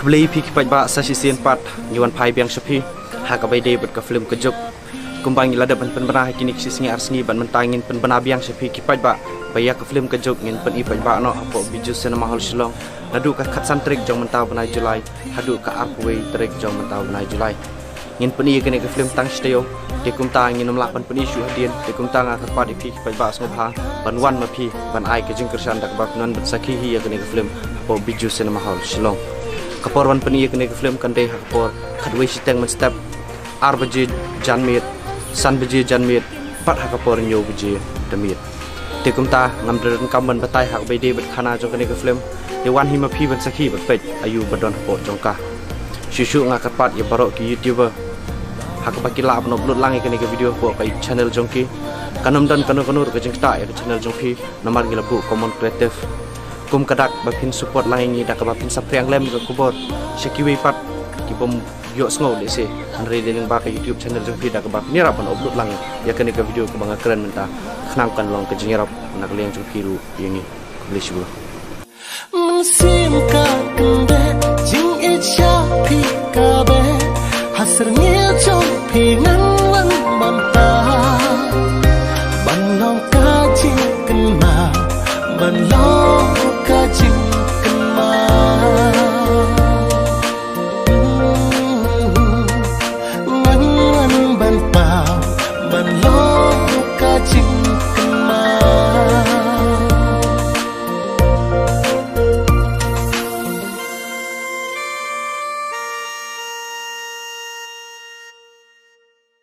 beli pi kipat ba sasisian pat nyuan pai biang sepi hak abai de bet ka film kejuk kumbang ilada ban penbenah kini kisisnya arsni ban mentangin penbenah biang sepi kipat ba baya ka film kejuk ngin pen ipat ba no apo biju cinema hall Shillong nadu ka khatsan trik jong mentau benai Julai hadu ka arpway trik jong mentau benai Julai ngin pen iya kene ka film tang steo de kum ta ngin nomlak ban pen isu hadian de kum ta nga khat di pi kipat ba smopha ban wan ma pi ban ai ka jing kersan dak ba non ban sakhi hi ya kene ka film apo biju cinema hall Shillong kapor wan pen iya kene ka film kan de kapor khadwe siteng man step ar baje janmit san baje janmit pat ha kapor nyo baje damit te kumta ngam dren kamban batai hak bai de bat khana jong kane ka film de wan hima phi ban sakhi bat pej ayu badon po jongka shushu nga kapat ya barok ki youtuber hak baki la upload upload lang kane ka video po kai channel jongki kanom dan kanur ka jengta ya channel jongki nomor gila bu common creative kum kadak bapin support lain ni dak bapin sapriang lem ka kubor sekiwi pat ki bom yo sngo le se andre dening ba ka YouTube channel jongki dak bapin ni rapan upload lang ya kane ka video ka banga keren menta kenangkan long ke jengerap nak liang jongki ru yang ni boleh syu musim ka kende jing e cha pi ka be hasr nge chong pi